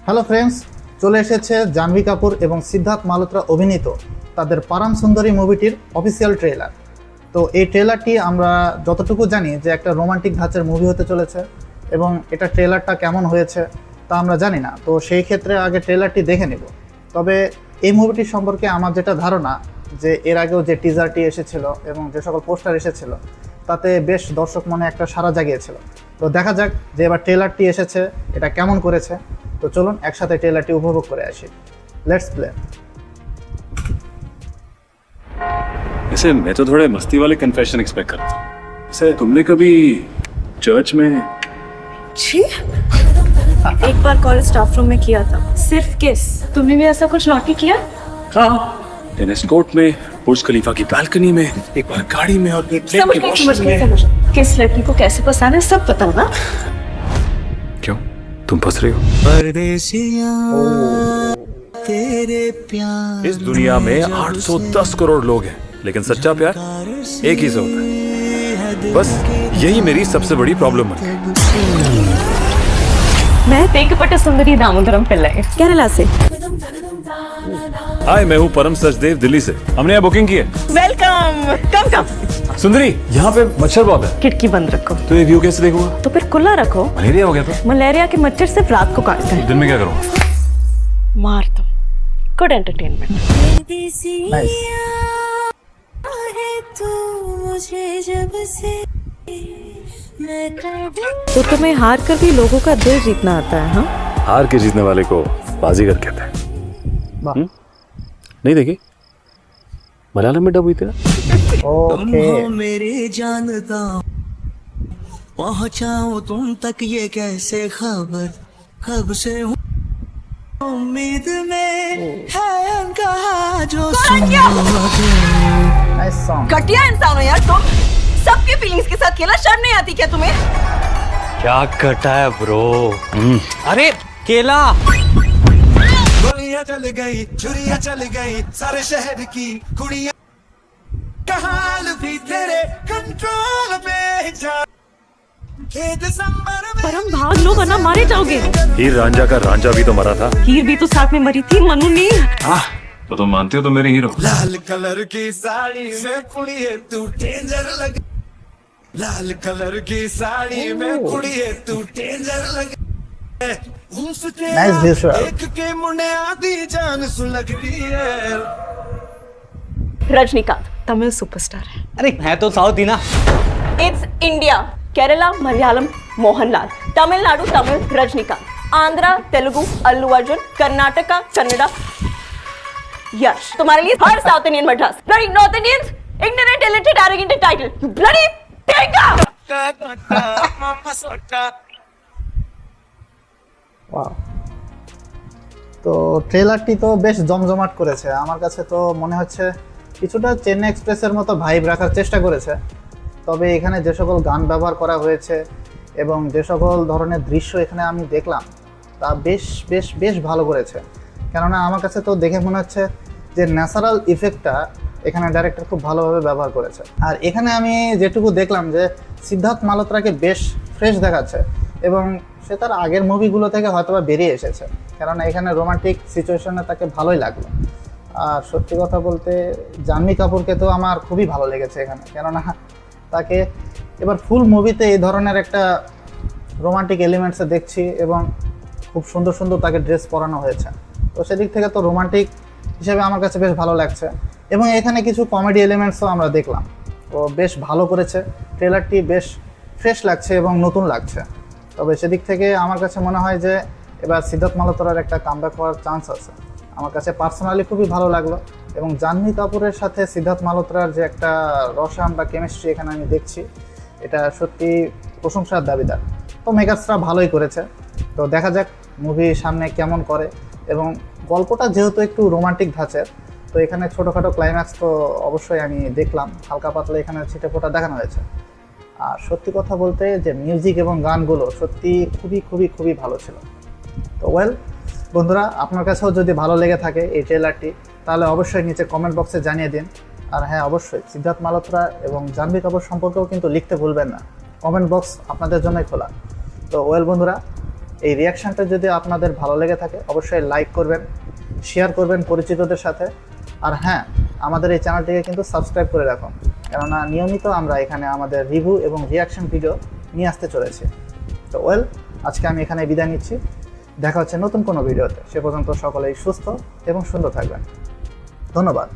Hello friends, চলে এসেছে জাহ্নবী কাপুর এবং সিদ্ধার্থ মালহোত্রা অভিনীত তাদের পারাম সুন্দরী মুভিটির অফিসিয়াল ট্রেলার। তো এই ট্রেলারটি আমরা যতটুকু জানি যে একটা রোমান্টিক ধাঁচের মুভি হতে চলেছে এবং এটা ট্রেলারটা কেমন হয়েছে তা আমরা জানি না। তো সেই ক্ষেত্রে আগে ট্রেলারটি দেখে নেব। তবে এই মুভিটির সম্পর্কে আমার যেটা ধারণা যে এর আগেও যে টিজারটি এসেছিল এবং যে সকল পোস্টার এসেছিল তাতে বেশ দর্শক মনে একটা সাড়া জাগিয়েছিল। তো দেখা যাক যে এবার ট্রেলারটি এসেছে এটা কেমন করেছে। তো চলুন একসাথে ট্রেলারটি উপভোগ করে আসি। Let's play. वैसे मैं तो थोड़े मस्ती वाले कन्फेशन एक्सपेक्ट करता हूँ। वैसे तुमने कभी चर्च में छी एक बार कॉलेज स्टाफ रूम में किया था, सिर्फ किस। तुमने भी ऐसा कुछ नॉटी किया? हाँ टेनिस कोर्ट में, बुर्ज खलीफा की बालकनी में, एक बार गाड़ी में और प्लेन समझ के गई, वॉशरूम में। किस लड़की को कैसे पसंद है सब पता ना। क्यों तुम फंस रही हो? परदेसिया तेरे प्यार इस दुनिया में 810 करोड़ लोग हैं, लेकिन सच्चा प्यार एक ही से होता है। बस यही मेरी सबसे बड़ी प्रॉब्लम है। मैं तेंकपट्ट सुंदरी दामोदरम पिल्लाई, केरला से। हाय, मैं हूँ परम सचदेव, दिल्ली से। हमने यहाँ बुकिंग की है। वेलकम, कम कम। सुंदरी, यहाँ पे मच्छर बहुत है, खिड़की बंद रखो। तो ये व्यू कैसे देखूंगा? तो फिर खुला रखो। मलेरिया हो गया तो मलेरिया के मच्छर सिर्फ रात को काटते हैं। दिन में क्या करूँ? मार दो। Good entertainment. नाइस। तो तुम्हें हार कर भी लोगों का दिल जीतना आता है, हाँ? हार के जीतने वाले को बाजीगर कहते हैं। বাহ, नहीं देखी? मलयालम में डब हुई थी ना। ওকে। हो मेरे जानता पहुंचाओ तुम तक ये कैसे खबर कब से हूँ उम्मीद में है अनकहा जो सुनो নাইস সং। घटिया इंसान हो यार तुम। सबके फीलिंग्स के साथ खेला, शर्म नहीं आती क्या तुम्हें? क्या कटा है ब्रो? अरे केला। गोलियां चल गई छुरियां चल गई सारे शहर की कुड़ियां कहाल भी तेरे कंट्रोल में जा के दिसंबर में परम भाग लो वरना मारे जाओगे। हीर रांझा का रांझा भी तो मरा था। हीर भी तो साथ में मरी थी, मनु नहीं। तो तुम मानते हो तो मेरे हीरो। लाल कलर की साड़ी में कुड़िए तू डेंजर लग लाल कलर की साड़ी में कुड़िए तू डेंजर लग Nice visual. एक के मुंडे आधी जान सुलगती है रजनीकांत तमिल सुपरस्टार है। अरे है तो साउथ ही ना। It's India, Kerala Malayalam Mohanlal, Tamil Nadu Tamil Rajinikanth, Andhra Telugu Allu Arjun, Karnataka Kannada Yash. तुम्हारे लिए हर south Indian Madras, bloody north Indians, ignorant, illiterate, arrogant title, you bloody pigga! Wow. তো ট্রেলারটি তো বেশ জমজমাট করেছে। আমার কাছে তো মনে হচ্ছে কিছুটা চেন্নাই এক্সপ্রেসের মতো ভাইব রাখার চেষ্টা করেছে। তবে এখানে যে সকল গান ব্যবহার করা হয়েছে এবং যে সকল ধরনের দৃশ্য এখানে আমি দেখলাম তা বেশ বেশ বেশ ভালো করেছে। কেননা আমার কাছে তো দেখে মনে হচ্ছে যে ন্যাচারাল ইফেক্টটা এখানে ডাইরেক্টর খুব ভালোভাবে ব্যবহার করেছে। আর এখানে আমি যেটুকু দেখলাম যে সিদ্ধার্থ মালহোত্রাকে বেশ ফ্রেশ দেখাচ্ছে এবং সে তার আগের মুভিগুলো থেকে হয়তোবা বেরিয়ে এসেছে, কেননা এখানে রোমান্টিক সিচুয়েশনে তাকে ভালোই লাগলো। আর সত্যি কথা বলতে জাহ্নবী কাপুরকে তো আমার খুবই ভালো লেগেছে এখানে, কেননা তাকে এবার ফুল মুভিতে এই ধরনের একটা রোমান্টিক এলিমেন্টসে দেখছি এবং খুব সুন্দর সুন্দর তাকে ড্রেস পরানো হয়েছে। তো সেদিক থেকে তো রোমান্টিক হিসেবে আমার কাছে বেশ ভালো লাগছে এবং এখানে কিছু কমেডি এলিমেন্টসও আমরা দেখলাম। তো বেশ ভালো করেছে, ট্রেলারটি বেশ ফ্রেশ লাগছে এবং নতুন লাগছে। তবে সেদিক থেকে আমার কাছে মনে হয় যে এবার সিদ্ধার্থ মালহোত্রার একটা কামব্যাক হওয়ার চান্স আছে। আমার কাছে পার্সোনালি খুবই ভালো লাগলো এবং জাহ্নবী কাপুরের সাথে সিদ্ধার্থ মালহোত্রার যে একটা রসায়ন বা কেমিস্ট্রি এখানে আমি দেখছি, এটা সত্যি প্রশংসার দাবিদার। তো মেকার্সরা ভালোই করেছে। তো দেখা যাক মুভি সামনে কেমন করে। এবং গল্পটা যেহেতু একটু রোমান্টিক ধাঁচের, তো এখানে ছোটোখাটো ক্লাইম্যাক্স তো অবশ্যই আমি দেখলাম, হালকা পাতলা এখানে ছিটে ফোটা দেখানো হয়েছে। আর সত্যি কথা বলতে যে মিউজিক এবং গানগুলো সত্যি খুবই খুবই খুবই ভালো ছিল। তো বন্ধুরা, আপনার কাছেও যদি ভালো লেগে থাকে এই ট্রেলারটি তাহলে অবশ্যই নিচে কমেন্ট বক্সে জানিয়ে দিন। আর হ্যাঁ, অবশ্যই সিদ্ধার্থ মালহোত্রা এবং জাহ্নবী কাপুর সম্পর্কেও কিন্তু লিখতে ভুলবেন না। কমেন্ট বক্স আপনাদের জন্যই খোলা। তো বন্ধুরা, এই রিয়াকশানটা যদি আপনাদের ভালো লেগে থাকে অবশ্যই লাইক করবেন, শেয়ার করবেন পরিচিতদের সাথে। আর হ্যাঁ, আমাদের এই চ্যানেলটিকে কিন্তু সাবস্ক্রাইব করে রাখুন, কেননা নিয়মিত আমরা এখানে আমাদের রিভিউ এবং রিয়াকশন ভিডিও নিয়ে আসতে চলেছি। তো আজকে আমি এখানে বিদায় নিচ্ছি। দেখা হচ্ছে নতুন কোনো ভিডিওতে। সে পর্যন্ত সকলেই সুস্থ এবং সুন্দর থাকবেন। ধন্যবাদ।